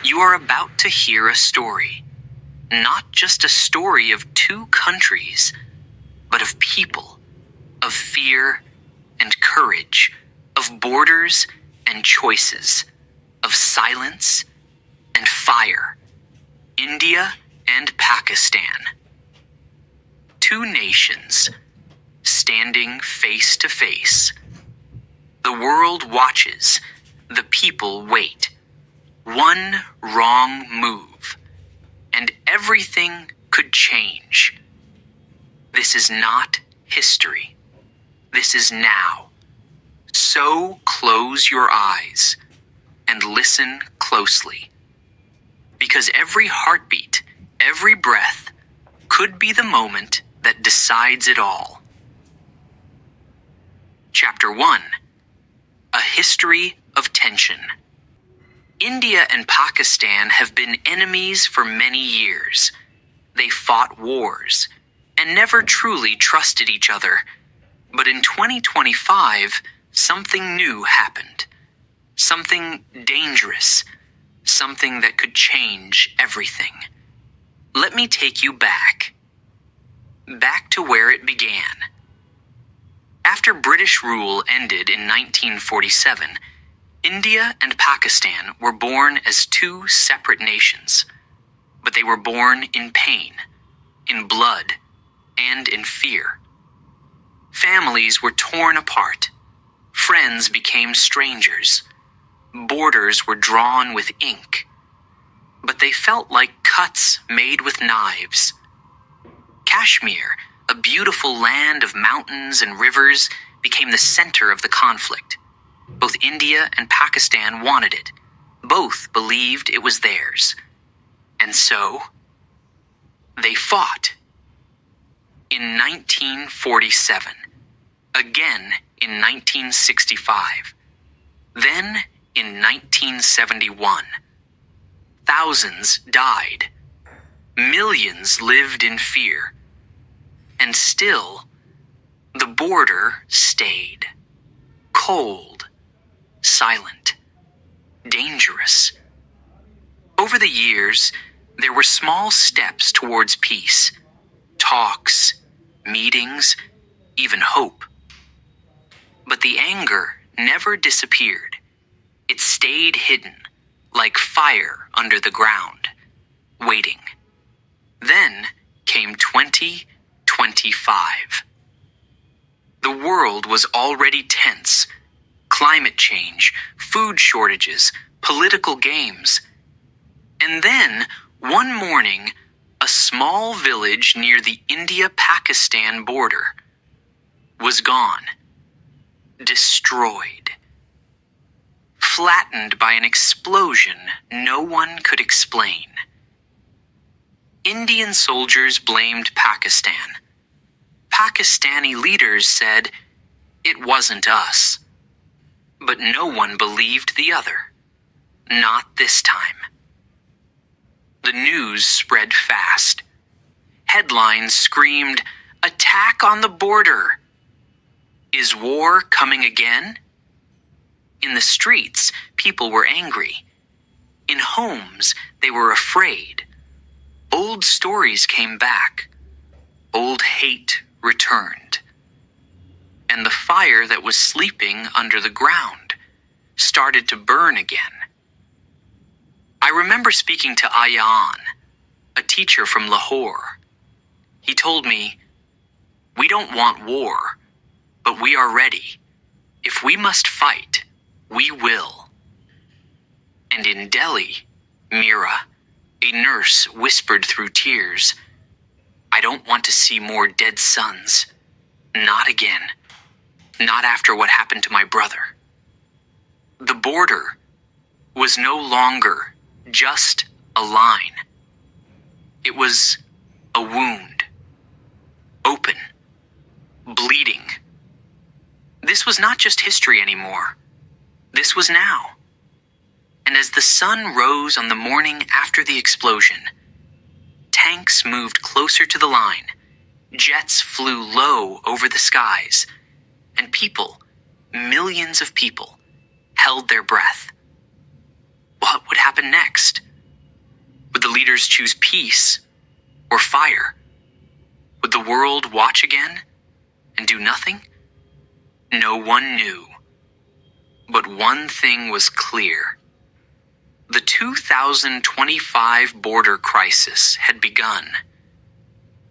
You are about to hear a story, not just a story of two countries, but of people, of fear and courage, of borders and choices, of silence and fire, India and Pakistan. Two nations standing face to face. The world watches, the people wait. One wrong move, and everything could change. This is not history. This is now. So close your eyes and listen closely. Because every heartbeat, every breath, could be the moment that decides it all. Chapter 1. A History of Tension. India and Pakistan have been enemies for many years. They fought wars and never truly trusted each other. But in 2025, something new happened. Something dangerous. Something that could change everything. Let me take you back. Back to where it began. After British rule ended in 1947, India and Pakistan were born as two separate nations, but they were born in pain, in blood, and in fear. Families were torn apart. Friends became strangers. Borders were drawn with ink. But they felt like cuts made with knives. Kashmir, a beautiful land of mountains and rivers, became the center of the conflict. Both India and Pakistan wanted it. Both believed it was theirs. And so, they fought. In 1947. Again in 1965. Then in 1971. Thousands died. Millions lived in fear. And still, the border stayed. Cold. Silent. Dangerous. Over the years, there were small steps towards peace. Talks, meetings, even hope. But the anger never disappeared. It stayed hidden, like fire under the ground, waiting. Then came 2025. The world was already tense. Climate change, food shortages, political games. And then, one morning, a small village near the India-Pakistan border was gone. Destroyed. Flattened by an explosion no one could explain. Indian soldiers blamed Pakistan. Pakistani leaders said, "It wasn't us." But no one believed the other. Not this time. The news spread fast. Headlines screamed, "Attack on the border!" Is war coming again? In the streets, people were angry. In homes, they were afraid. Old stories came back. Old hate returned. And the fire that was sleeping under the ground started to burn again. I remember speaking to Ayan, a teacher from Lahore. He told me, "We don't want war, but we are ready. If we must fight, we will." And in Delhi, Mira, a nurse, whispered through tears, "I don't want to see more dead sons. Not again. Not after what happened to my brother." The border was no longer just a line. It was a wound. Open. Bleeding. This was not just history anymore. This was now. And as the sun rose on the morning after the explosion, tanks moved closer to the line, jets flew low over the skies, and people, millions of people, held their breath. What would happen next? the leaders choose peace or fire? Would the world watch again and do nothing? No one knew. But one thing was clear. The 2025 border crisis had begun,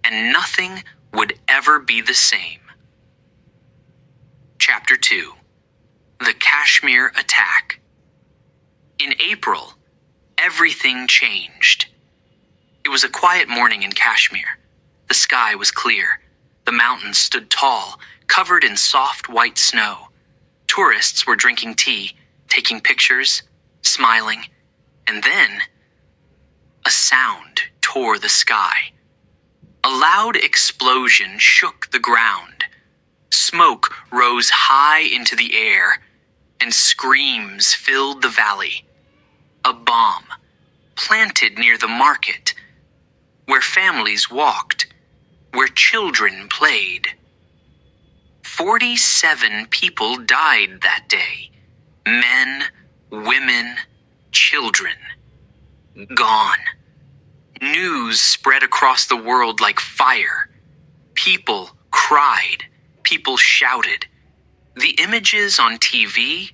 and nothing would ever be the same. Chapter 2. The Kashmir Attack. In April, everything changed. It was a quiet morning in Kashmir. The sky was clear. The mountains stood tall, covered in soft white snow. Tourists were drinking tea, taking pictures, smiling, and then a sound tore the sky. A loud explosion shook the ground. Smoke rose high into the air, and screams filled the valley. A bomb planted near the market, where families walked, where children played. 47 people died that day. Men, women, children. Gone. News spread across the world like fire. People cried. People shouted. The images on TV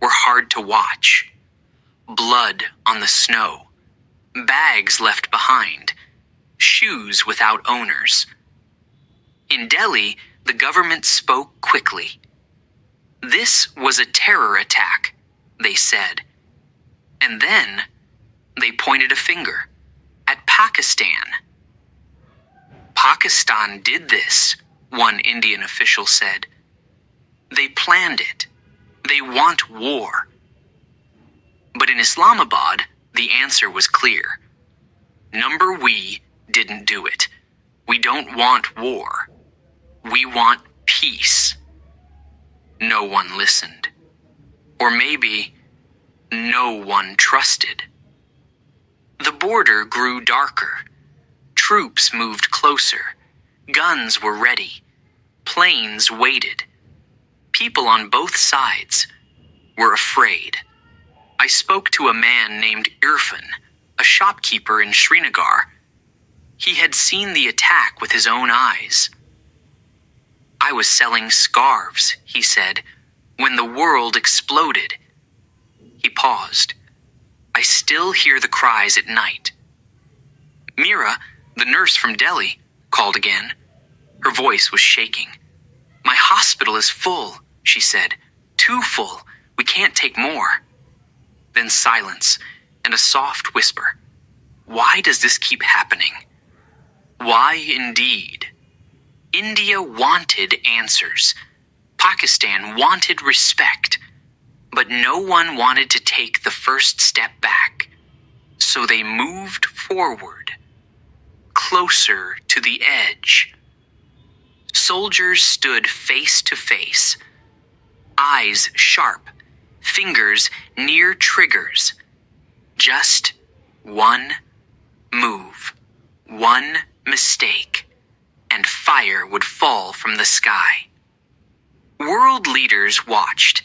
were hard to watch. Blood on the snow. Bags left behind. Shoes without owners. In Delhi, the government spoke quickly. This was a terror attack, they said. And then they pointed a finger at Pakistan. Pakistan did this, one Indian official said. They planned it. They want war. But in Islamabad, the answer was clear. Number we didn't do it. We don't want war. We want peace. No one listened. Or maybe no one trusted. The border grew darker. Troops moved closer. Guns were ready. Planes waited. People on both sides were afraid. I spoke to a man named Irfan, a shopkeeper in Srinagar. He had seen the attack with his own eyes. I was selling scarves, he said, when the world exploded. He paused. I still hear the cries at night. Mira, the nurse from Delhi, called again. Her voice was shaking. My hospital is full, she said. Too full. We can't take more. Then silence and a soft whisper. Why does this keep happening? Why indeed? India wanted answers. Pakistan wanted respect. But no one wanted to take the first step back. So they moved forward, closer to the edge. Soldiers stood face to face, eyes sharp, fingers near triggers. Just one move, one mistake, and fire would fall from the sky. World leaders watched.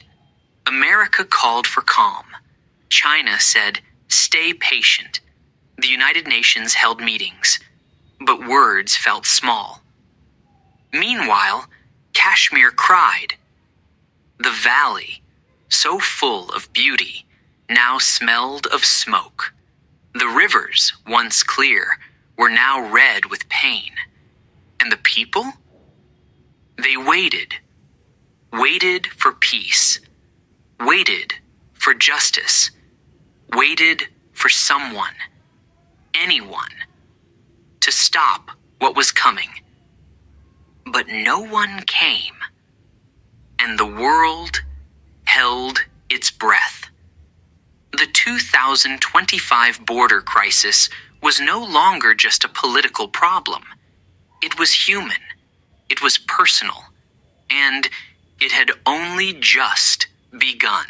America called for calm. China said, stay patient. The United Nations held meetings, but words felt small. Meanwhile, Kashmir cried. The valley, so full of beauty, now smelled of smoke. The rivers, once clear, were now red with pain. And the people? They waited. Waited for peace. Waited for justice. Waited for someone, anyone, to stop what was coming. But no one came, and the world held its breath. The 2025 border crisis was no longer just a political problem. It was human, it was personal, and it had only just begun.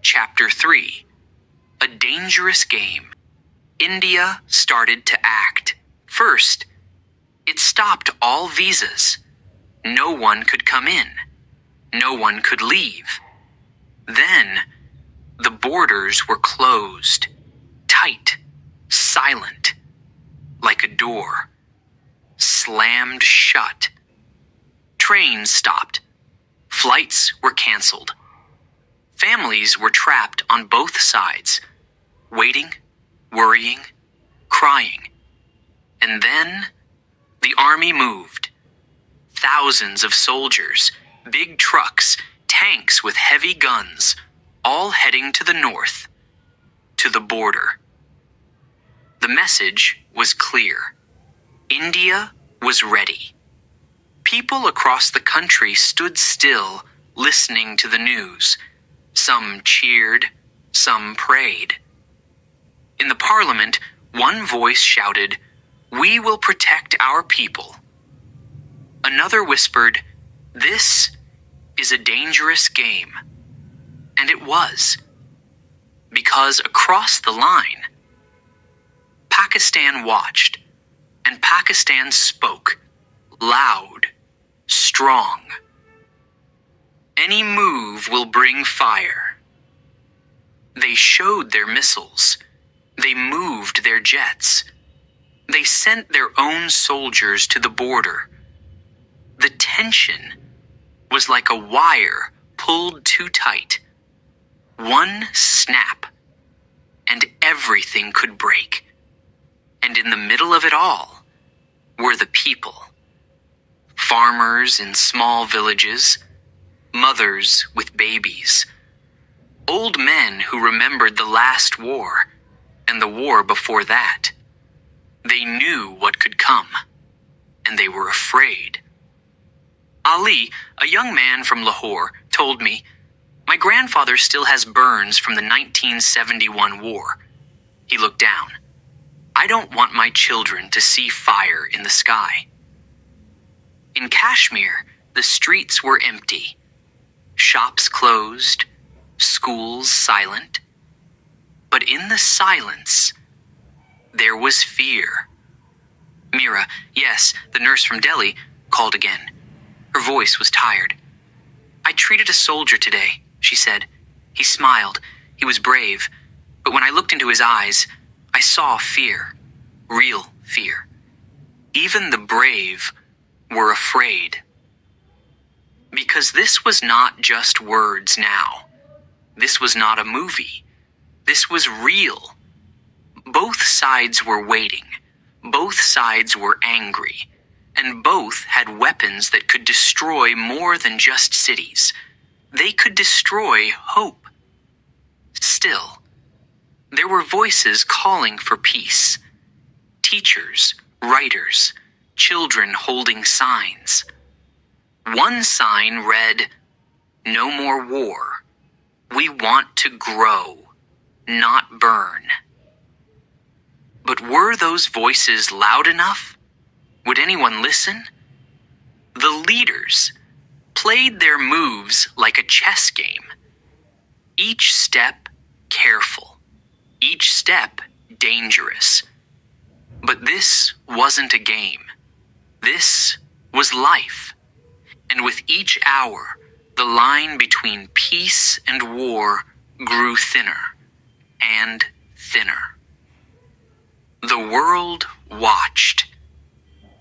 Chapter 3. A dangerous game. India started to act. First, it stopped all visas. No one could come in. No one could leave. Then, the borders were closed. Tight. silent, like a door, slammed shut. Trains stopped. Flights were canceled. Families were trapped on both sides, waiting, worrying, crying. And then the army moved. Thousands of soldiers, big trucks, tanks with heavy guns, all heading to the north, to the border. The message was clear. India was ready. People across the country stood still, listening to the news. Some cheered, some prayed. In the parliament, one voice shouted, "We will protect our people." Another whispered, "This is a dangerous game." And it was. Because across the line, Pakistan watched, and Pakistan spoke, loud, strong. "Any move will bring fire." They showed their missiles. They moved their jets. They sent their own soldiers to the border. The tension was like a wire pulled too tight. One snap, and everything could break. And in the middle of it all were the people. Farmers in small villages, mothers with babies, old men who remembered the last war and the war before that. They knew what could come, and they were afraid. Ali, a young man from Lahore, told me, "My grandfather still has burns from the 1971 war." He looked down. "I don't want my children to see fire in the sky." In Kashmir, the streets were empty. Shops closed, schools silent. But in the silence, there was fear. Mira, yes, the nurse from Delhi, called again. Her voice was tired. "I treated a soldier today," she said. He smiled. He was brave. But when I looked into his eyes, I saw fear. Real fear. Even the brave were afraid. Because this was not just words now. This was not a movie. This was real. Both sides were waiting. Both sides were angry. And both had weapons that could destroy more than just cities. They could destroy hope. Still, there were voices calling for peace. Teachers, writers, children holding signs. One sign read, "No more war. We want to grow, not burn." But were those voices loud enough? Would anyone listen? The leaders played their moves like a chess game. Each step careful, each step dangerous. But this wasn't a game. This was life. And with each hour, the line between peace and war grew thinner and thinner. The world watched.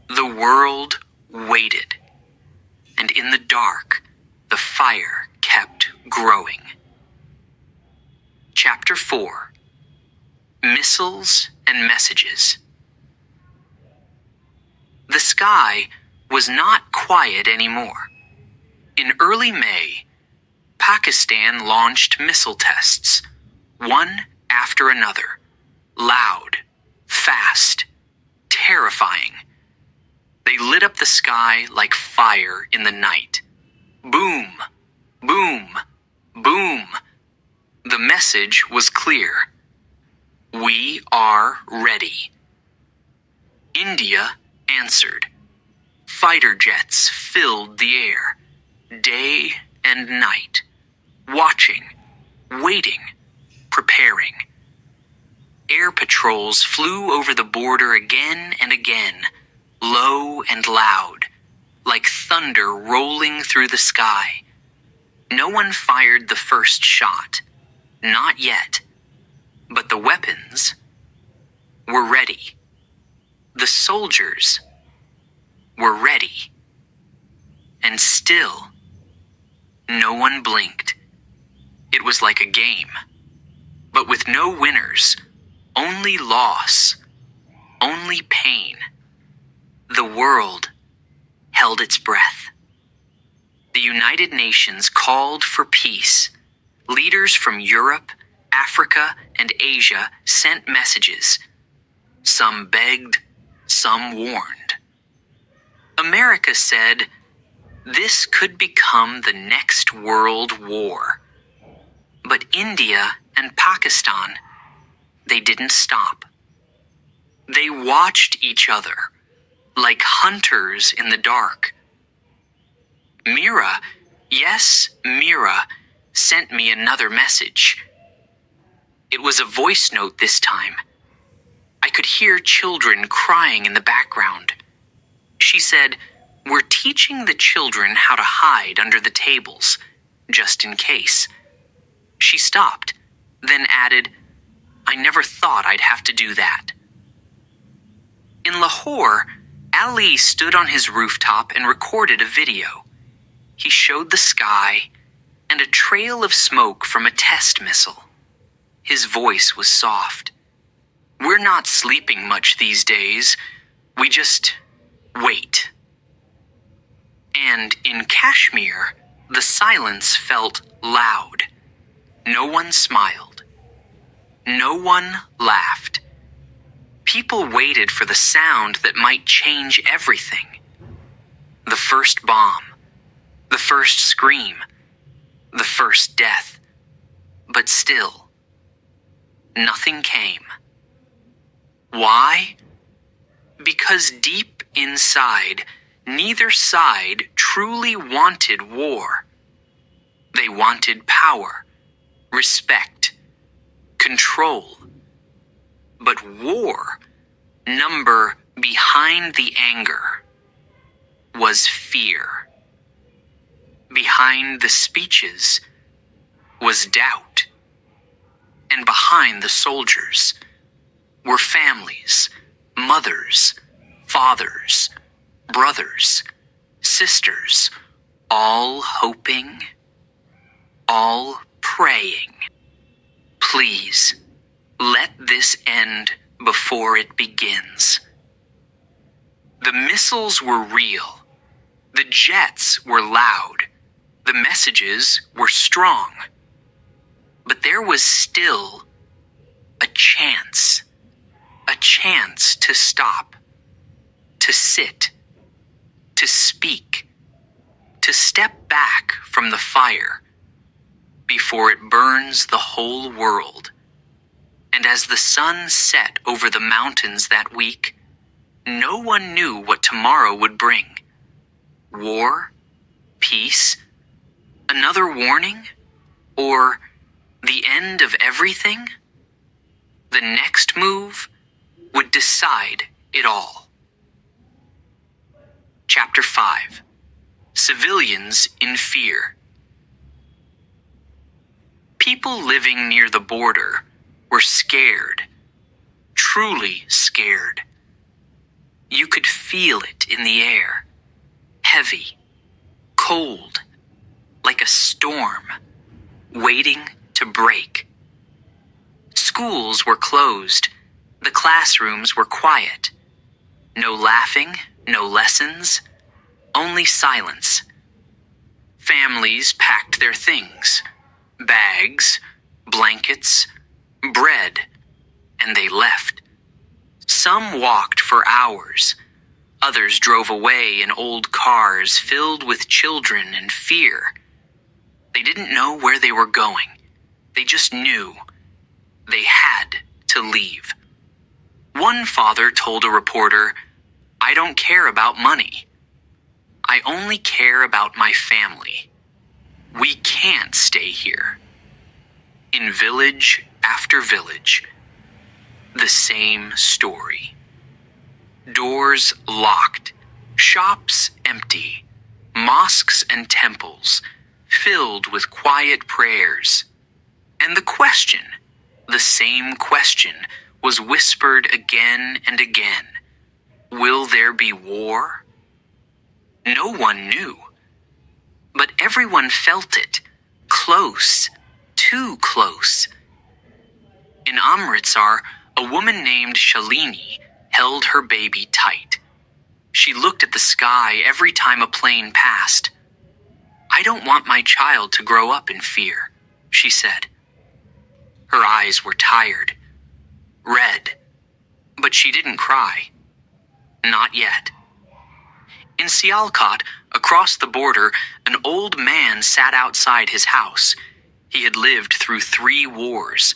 The world waited. And in the dark, the fire kept growing. Chapter 4. Missiles and Messages. The sky was not quiet anymore. In early May, Pakistan launched missile tests, one after another, loud, fast, terrifying. They lit up the sky like fire in the night. Boom, boom, boom. The message was clear. We are ready. India answered. Fighter jets filled the air, day and night, watching, waiting, preparing. Air patrols flew over the border again and again, low and loud, like thunder rolling through the sky. No one fired the first shot, not yet, but the weapons were ready. ready. The soldiers were ready. And still, no one blinked. It was like a game, but with no winners, only loss, only pain. The world held its breath. The United Nations called for peace. Leaders from Europe, Africa, and Asia sent messages. Some begged, some warned. America said, this could become the next world war. But India and Pakistan, they didn't stop. They watched each other like hunters in the dark. Mira, yes, Mira, sent me another message. It was a voice note this time. I could hear children crying in the background. She said, we're teaching the children how to hide under the tables, just in case. She stopped, then added, I never thought I'd have to do that. In Lahore, Ali stood on his rooftop and recorded a video. He showed the sky and a trail of smoke from a test missile. His voice was soft. We're not sleeping much these days. We just wait. And in Kashmir, the silence felt loud. No one smiled. No one laughed. People waited for the sound that might change everything. The first bomb, the first scream, the first death. But still, nothing came. Why? Because deep inside, neither side truly wanted war. They wanted power, respect, control. But war, number behind the anger, was fear. Behind the speeches was doubt. And behind the soldiers were families, mothers, fathers, brothers, sisters, all hoping, all praying. Please, let this end before it begins. The missiles were real. The jets were loud. The messages were strong. But there was still a chance to stop, to sit, to speak, to step back from the fire before it burns the whole world. And as the sun set over the mountains that week, no one knew what tomorrow would bring. War? Peace? Another warning? Or the end of everything? The next move would decide it all. Chapter 5. Civilians in Fear. People living near the border were scared, truly scared. You could feel it in the air, heavy, cold, like a storm, waiting to break. Schools were closed. The classrooms were quiet. No laughing, no lessons, only silence. Families packed their things, bags, blankets, bread, and they left. Some walked for hours. Others drove away in old cars filled with children and fear. They didn't know where they were going. They just knew they had to leave. One father told a reporter, "I don't care about money. I only care about my family. We can't stay here." In village after village, the same story. Doors locked, shops empty, mosques and temples filled with quiet prayers. And the question, the same question, was whispered again and again. Will there be war? No one knew. But everyone felt it. Close. Too close. In Amritsar, a woman named Shalini held her baby tight. She looked at the sky every time a plane passed. I don't want my child to grow up in fear, she said. Her eyes were tired, red, but she didn't cry. Not yet. In Sialkot, across the border, an old man sat outside his house. He had lived through 3 wars.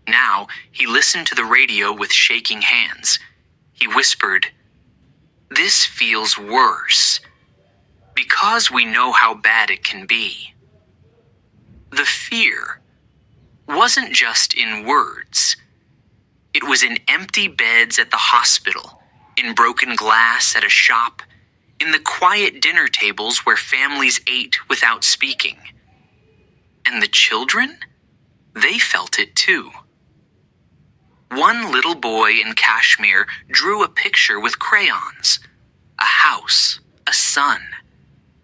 Now, he listened to the radio with shaking hands. He whispered, "This feels worse, because we know how bad it can be." The fear wasn't just in words. It was in empty beds at the hospital, in broken glass at a shop, in the quiet dinner tables where families ate without speaking. And the children? They felt it too. One little boy in Kashmir drew a picture with crayons, a house, a sun,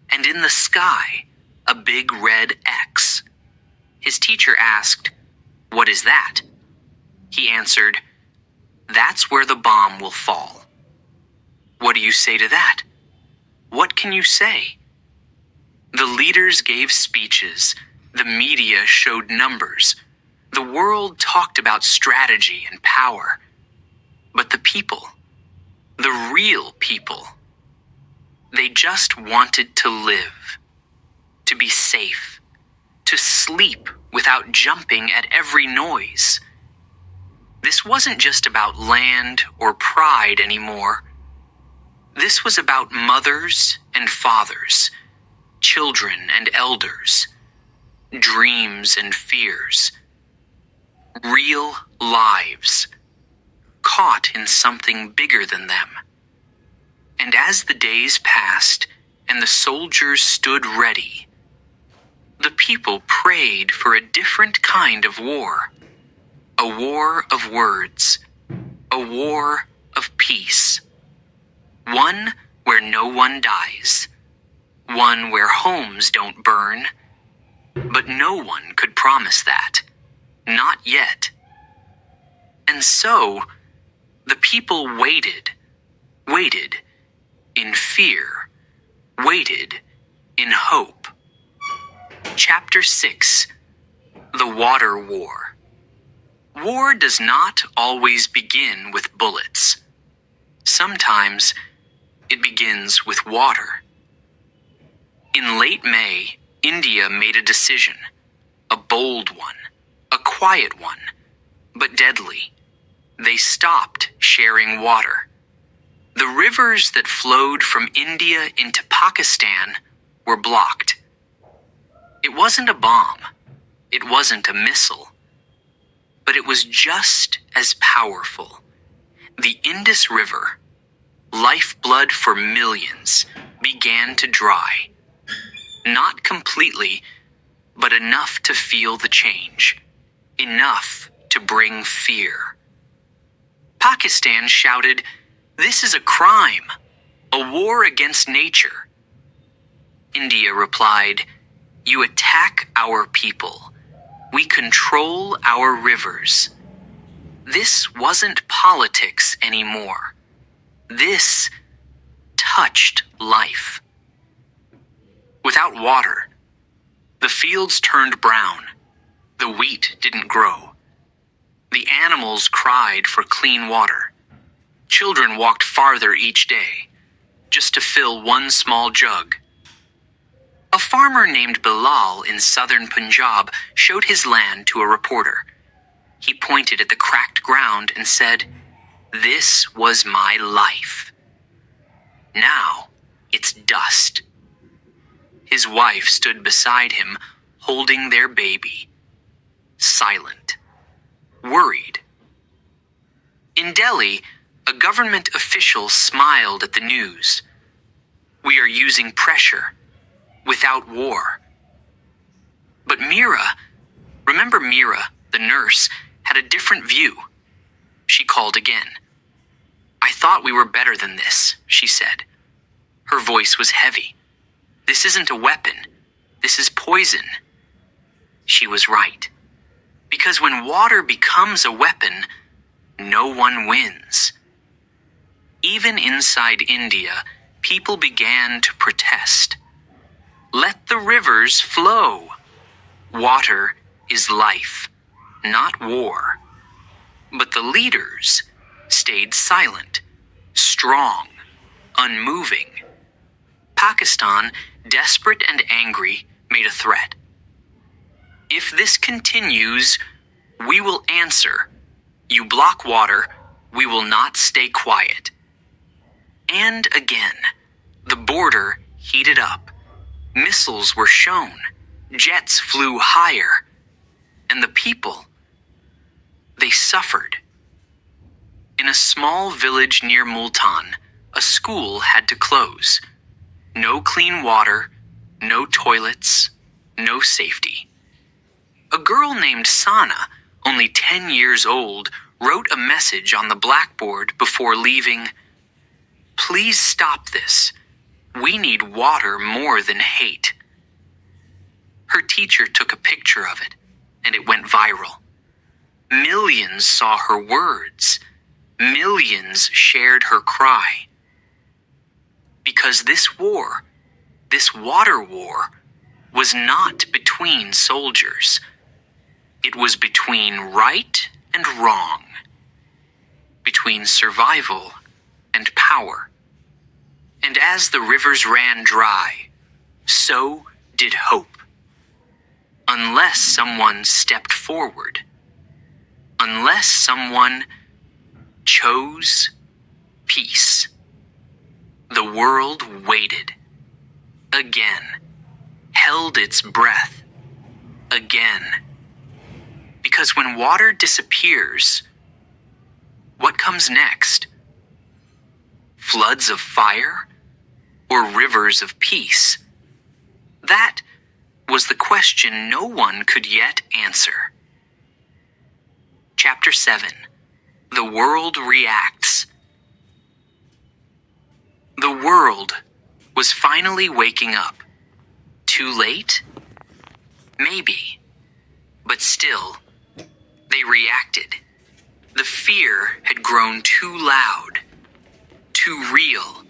and in the sky, a big red X. His teacher asked, "What is that?" He answered, "That's where the bomb will fall." What do you say to that? What can you say? The leaders gave speeches. The media showed numbers. The world talked about strategy and power. But the people, the real people, they just wanted to live, to be safe, to sleep without jumping at every noise. This wasn't just about land or pride anymore. This was about mothers and fathers, children and elders, dreams and fears, real lives, caught in something bigger than them. And as the days passed and the soldiers stood ready, the people prayed for a different kind of war, a war of words, a war of peace. One where no one dies. One where homes don't burn. But no one could promise that. Not yet. And so, the people waited in fear, waited in hope. Chapter 6. The Water War. War does not always begin with bullets. Sometimes, it begins with water. In late May, India made a decision, a bold one, a quiet one, but deadly. They stopped sharing water. The rivers that flowed from India into Pakistan were blocked. It wasn't a bomb. It wasn't a missile. But it was just as powerful. The Indus River, lifeblood for millions, began to dry. Not completely, but enough to feel the change. Enough to bring fear. Pakistan shouted, "This is a crime, a war against nature." India replied, "You attack our people. We control our rivers." This wasn't politics anymore. This touched life. Without water, the fields turned brown. The wheat didn't grow. The animals cried for clean water. Children walked farther each day, just to fill one small jug. A farmer named Bilal in southern Punjab showed his land to a reporter. He pointed at the cracked ground and said, "This was my life. Now it's dust." His wife stood beside him, holding their baby, silent, worried. In Delhi, a government official smiled at the news. "We are using pressure, without war." But remember Mira, the nurse, had a different view. called again. "I thought we were better than this," she said. Her voice was heavy. "This isn't a weapon. This is poison." She was right. Because when water becomes a weapon, no one wins. Even inside India, people began to protest. Let the rivers flow. Water is life, not war. But the leaders stayed silent, strong, unmoving. Pakistan, desperate and angry, made a threat. "If this continues, we will answer. You block water, we will not stay quiet." And again, the border heated up. Missiles were shown. Jets flew higher. And the people, they suffered. In a small village near Multan, a school had to close. No clean water, no toilets, no safety. A girl named Sana, only 10 years old, wrote a message on the blackboard before leaving. "Please stop this. We need water more than hate." Her teacher took a picture of it, and it went viral. Millions saw her words. Millions shared her cry. Because this war, this water war, was not between soldiers. It was between right and wrong, between survival and power. And as the rivers ran dry, so did hope. Unless someone stepped forward, unless someone chose peace. The world waited. Again, held its breath. Again. Because when water disappears, what comes next? Floods of fire or rivers of peace? That was the question no one could yet answer. Chapter 7. The World Reacts. The world was finally waking up. Too late? Maybe. But still, they reacted. The fear had grown too loud, too real.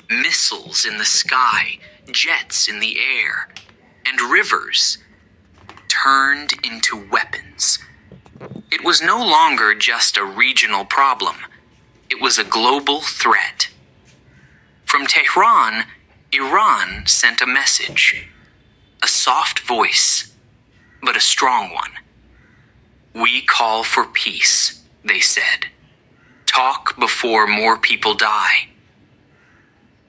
Missiles in the sky, jets in the air, and rivers turned into weapons. It was no longer just a regional problem. It was a global threat. From Tehran, Iran sent a message. A soft voice, but a strong one. "We call for peace," they said. "Talk before more people die."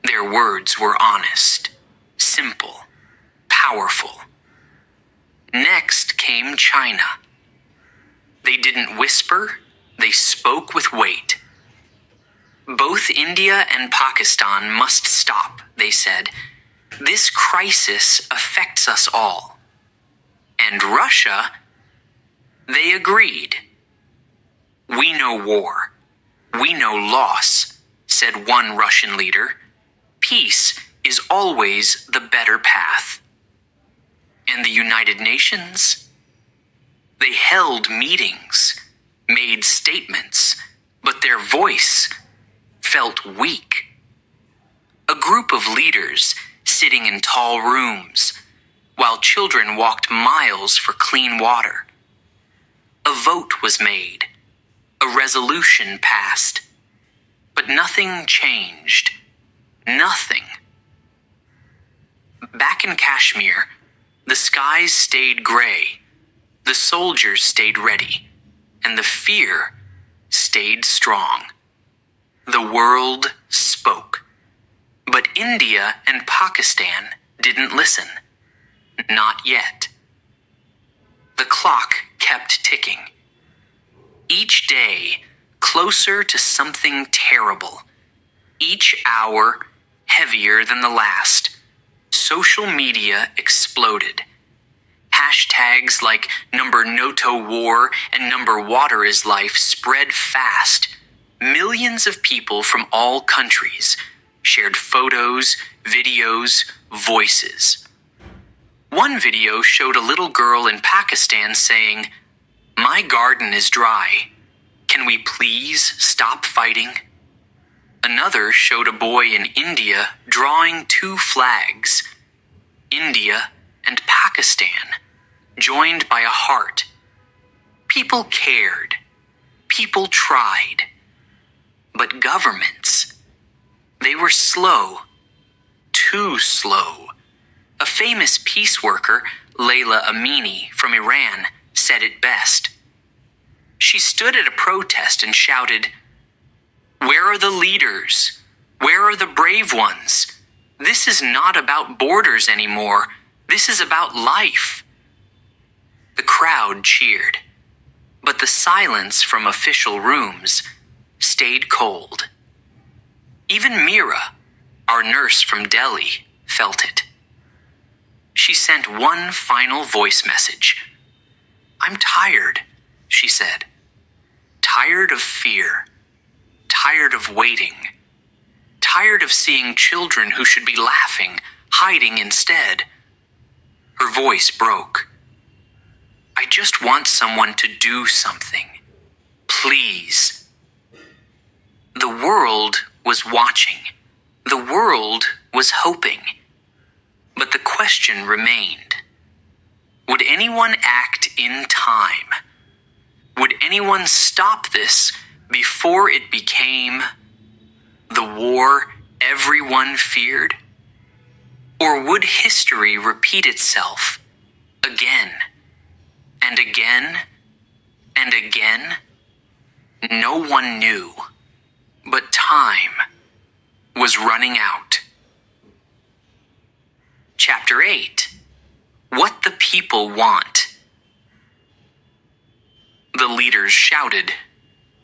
Their words were honest, simple, powerful. Next came China. They didn't whisper, they spoke with weight. "Both India and Pakistan must stop," they said. "This crisis affects us all." And Russia, they agreed. "We know war. We know loss," said one Russian leader. "Peace is always the better path." And the United Nations? They held meetings, made statements, but their voice felt weak. A group of leaders sitting in tall rooms, while children walked miles for clean water. A vote was made. A resolution passed. But nothing changed. Nothing. Back in Kashmir, the skies stayed gray. The soldiers stayed ready. And the fear stayed strong. The world spoke. But India and Pakistan didn't listen. Not yet. The clock kept ticking. Each day, closer to something terrible. Each hour, heavier than the last. Social media exploded. Hashtags like #NoToWar and #Water is Life spread fast. Millions of people from all countries shared photos, videos, voices. One video showed a little girl in Pakistan saying, "My garden is dry. Can we please stop fighting?" Another showed a boy in India drawing two flags, India and Pakistan, joined by a heart. People cared. People tried. But governments, they were slow. Too slow. A famous peace worker, Layla Amini from Iran, said it best. She stood at a protest and shouted, "Where are the leaders? Where are the brave ones? This is not about borders anymore. This is about life." The crowd cheered, but the silence from official rooms stayed cold. Even Mira, our nurse from Delhi, felt it. She sent one final voice message. "I'm tired," she said. "Tired of fear. Tired of waiting. Tired of seeing children who should be laughing, hiding instead." Her voice broke. "I just want someone to do something. Please." The world was watching. The world was hoping. But the question remained. Would anyone act in time? Would anyone stop this before it became the war everyone feared? Or would history repeat itself again and again and again? No one knew, but time was running out. Chapter 8. What the People Want. The leaders shouted,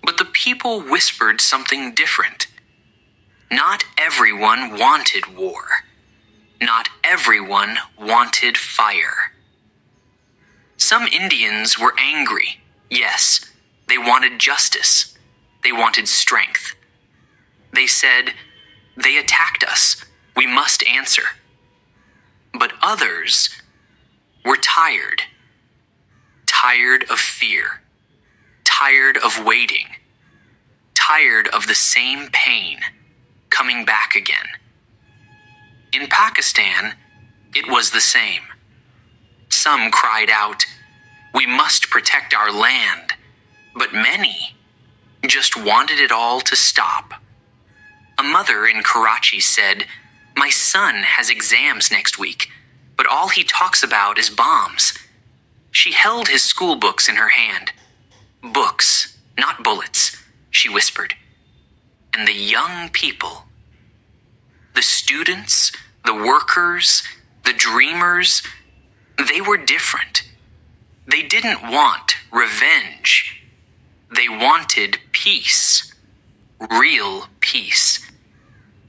but the people whispered something different. Not everyone wanted war. Not everyone wanted fire. Some Indians were angry. Yes, they wanted justice. They wanted strength. They said, "They attacked us. We must answer." But others were tired. Tired of fear. Tired of waiting. Tired of the same pain coming back again. In Pakistan, it was the same. Some cried out, "We must protect our land," but many just wanted it all to stop. A mother in Karachi said, "My son has exams next week, but all he talks about is bombs." She held his school books in her hand. "Books, not bullets," she whispered. And the young people, the students, the workers, the dreamers, they were different. They didn't want revenge. They wanted peace. Real peace.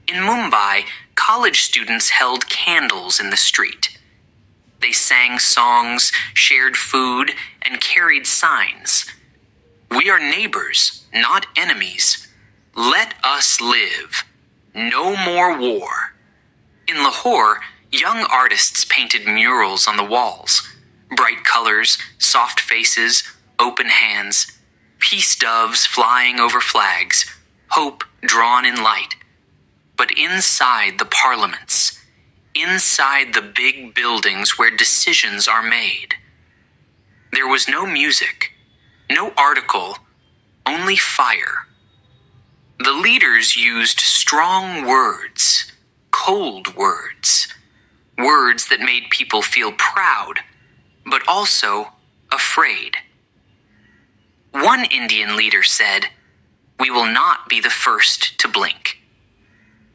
In Mumbai, college students held candles in the street. They sang songs, shared food, and carried signs. "We are neighbors, not enemies. Let us live. No more war." In Lahore, young artists painted murals on the walls. Bright colors, soft faces, open hands, peace doves flying over flags, hope drawn in light. But inside the parliaments, inside the big buildings where decisions are made, there was no music, no article, only fire. The leaders used strong words, cold words, words that made people feel proud, but also afraid. One Indian leader said, "We will not be the first to blink."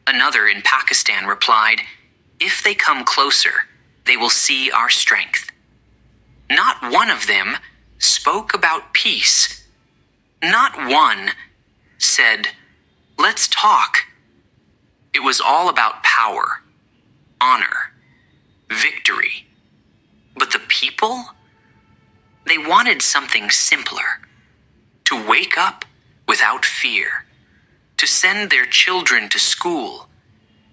Another in Pakistan replied, "If they come closer, they will see our strength." Not one of them spoke about peace. Not one said, "Let's talk." It was all about power, honor, victory. But the people? They wanted something simpler. To wake up without fear. To send their children to school.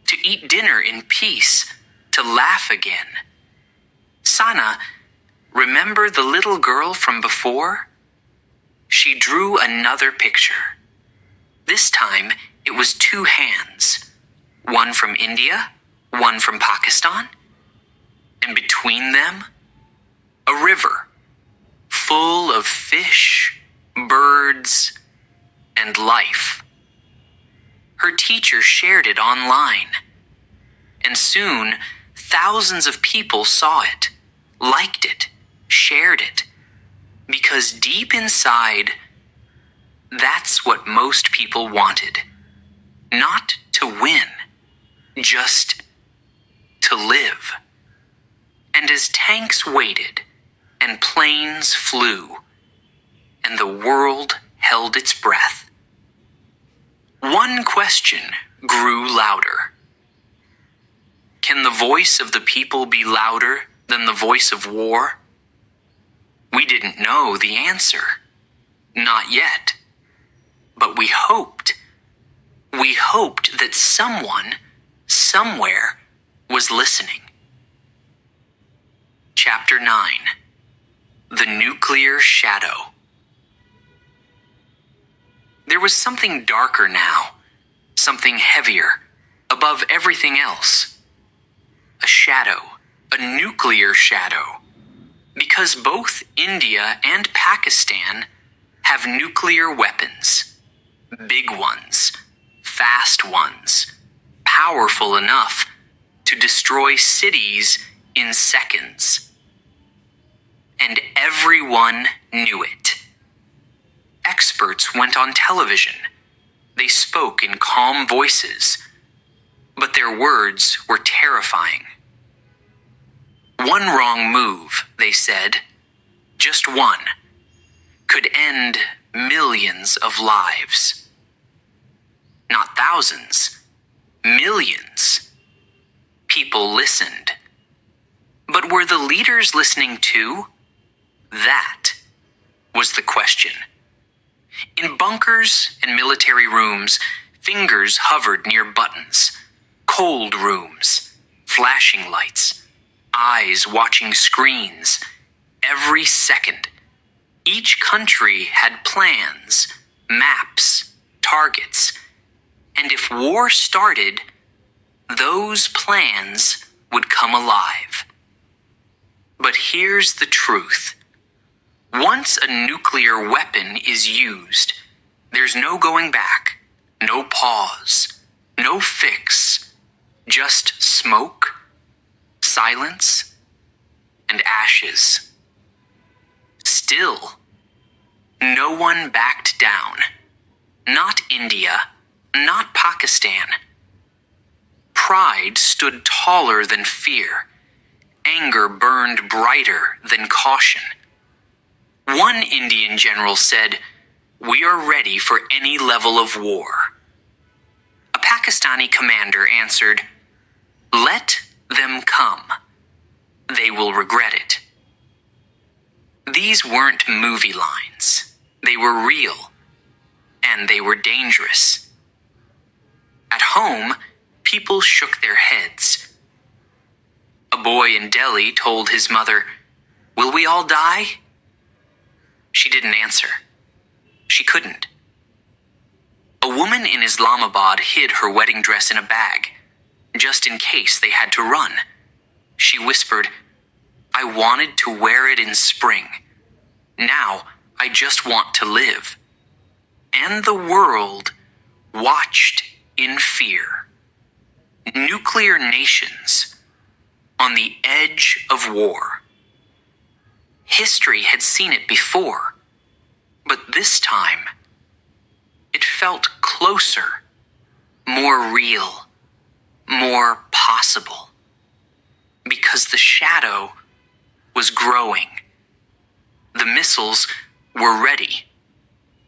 To eat dinner in peace. To laugh again. Sana, remember the little girl from before? She drew another picture. This time, it was 2 hands. One from India, one from Pakistan. And between them, a river full of fish, birds, and life. Her teacher shared it online. And soon, thousands of people saw it, liked it, shared it. Because deep inside, that's what most people wanted. Not to win, just to live. And as tanks waited, and planes flew, and the world held its breath, one question grew louder. Can the voice of the people be louder than the voice of war? We didn't know the answer. Not yet. But we hoped. We hoped that someone, somewhere, was listening. Chapter 9. The Nuclear Shadow. There was something darker now, something heavier, above everything else. A shadow, a nuclear shadow. Because both India and Pakistan have nuclear weapons. Big ones, fast ones, powerful enough to destroy cities in seconds. And everyone knew it. Experts went on television. They spoke in calm voices, but their words were terrifying. One wrong move, they said, just one, could end millions of lives. Not thousands, millions. People listened. But were the leaders listening too? That was the question. In bunkers and military rooms, fingers hovered near buttons. Cold rooms, flashing lights, eyes watching screens. Every second, each country had plans, maps, targets. And if war started, those plans would come alive. But here's the truth. Once a nuclear weapon is used, there's no going back, no pause, no fix, just smoke, silence, and ashes. Still, no one backed down. Not India, not Pakistan. Pride stood taller than fear. Anger burned brighter than caution. One Indian general said, "We are ready for any level of war." A Pakistani commander answered, "Let them come. They will regret it." These weren't movie lines. They were real, and they were dangerous. At home, people shook their heads. A boy in Delhi told his mother, "Will we all die?" She didn't answer. She couldn't. A woman in Islamabad hid her wedding dress in a bag, just in case they had to run. She whispered, "I wanted to wear it in spring. Now I just want to live." And the world watched in fear. Nuclear nations on the edge of war. History had seen it before, but this time, it felt closer, more real, more possible. Because the shadow was growing. The missiles were ready.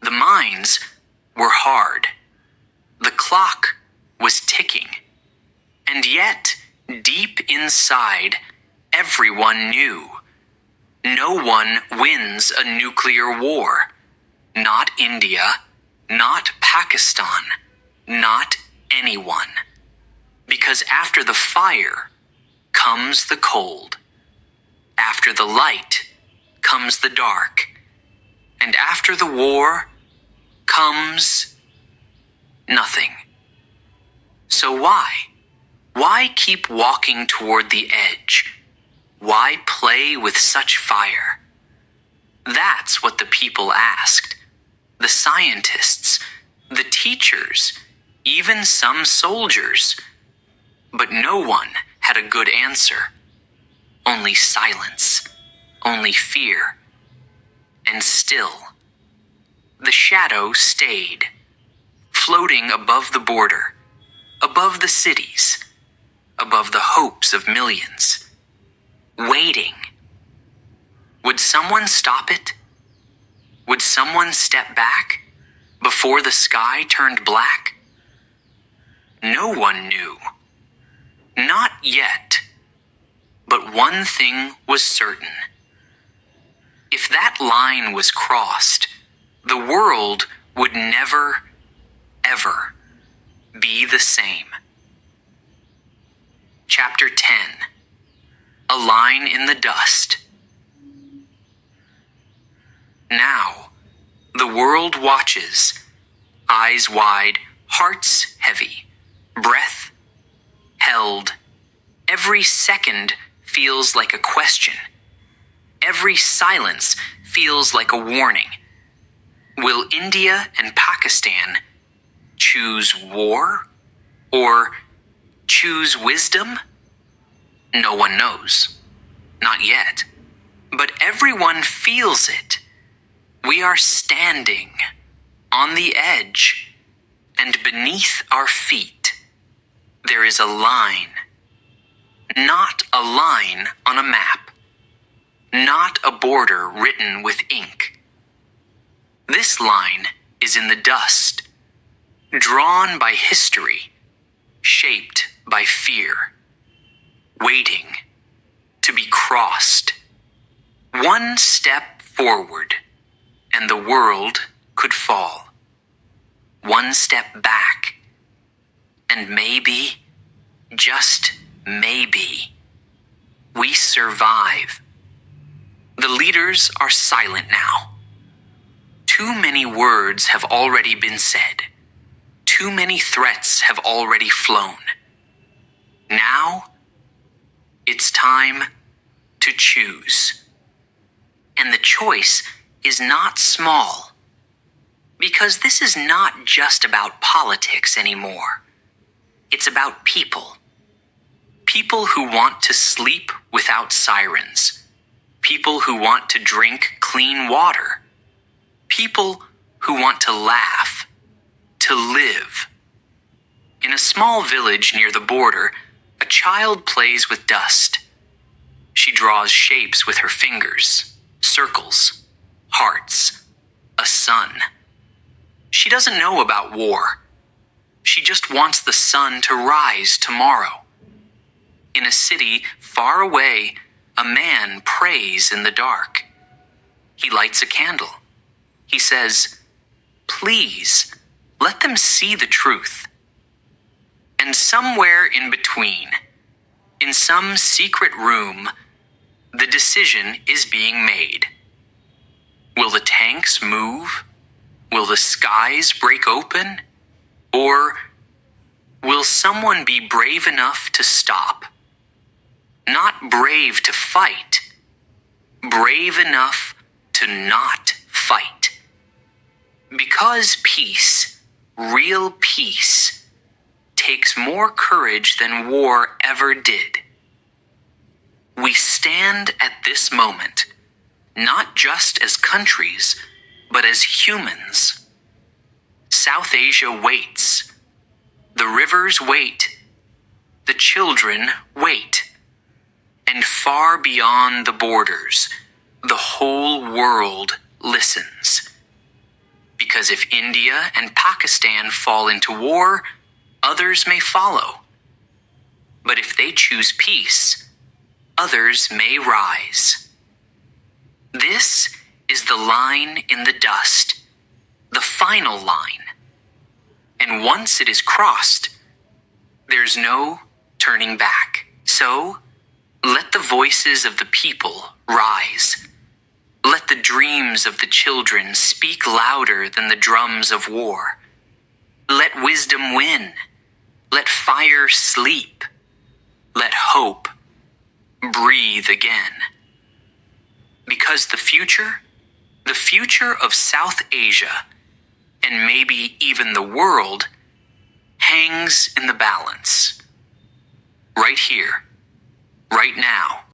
The mines were hard. The clock was ticking. And yet, deep inside, everyone knew No one wins a nuclear war. Not India, not Pakistan, not anyone. Because after the fire comes the cold. After the light comes the dark. And after the war comes nothing. So why? Why keep walking toward the edge? Why play with such fire? That's what the people asked. The scientists, the teachers, even some soldiers. But no one had a good answer. Only silence, only fear. And still, the shadow stayed, floating above the border, above the cities, above the hopes of millions, waiting. Would someone stop it? Would someone step back before the sky turned black? No one knew. Not yet. But one thing was certain. If that line was crossed, the world would never, ever be the same. Chapter 10. A Line in the Dust. Now, the world watches, eyes wide, hearts heavy, breath held. Every second feels like a question. Every silence feels like a warning. Will India and Pakistan choose war or choose wisdom? No one knows. Not yet. But everyone feels it. We are standing on the edge, and beneath our feet there is a line. Not a line on a map. Not a border written with ink. This line is in the dust, drawn by history, shaped by fear, waiting to be crossed. One step forward, and the world could fall. One step back, and maybe, just maybe, we survive. The leaders are silent now. Too many words have already been said. Too many threats have already flown. Now, it's time to choose. And the choice is not small. Because this is not just about politics anymore. It's about people. People who want to sleep without sirens. People who want to drink clean water. People who want to laugh, to live. In a small village near the border, a child plays with dust. She draws shapes with her fingers, circles, hearts, a sun. She doesn't know about war. She just wants the sun to rise tomorrow. In a city far away, a man prays in the dark. He lights a candle. He says, "Please, let them see the truth." And somewhere in between, in some secret room, the decision is being made. Will the tanks move? Will the skies break open? Or will someone be brave enough to stop? Not brave to fight, brave enough to not fight. Because peace, real peace, takes more courage than war ever did. We stand at this moment, not just as countries, but as humans. South Asia waits. The rivers wait. The children wait. And far beyond the borders, the whole world listens. Because if India and Pakistan fall into war, others may follow. But if they choose peace, others may rise. This is the line in the dust, the final line. And once it is crossed, there's no turning back. So, let the voices of the people rise. Let the dreams of the children speak louder than the drums of war. Let wisdom win. Let fire sleep. Let hope breathe again. Because the future of South Asia, and maybe even the world, hangs in the balance. Right here, right now.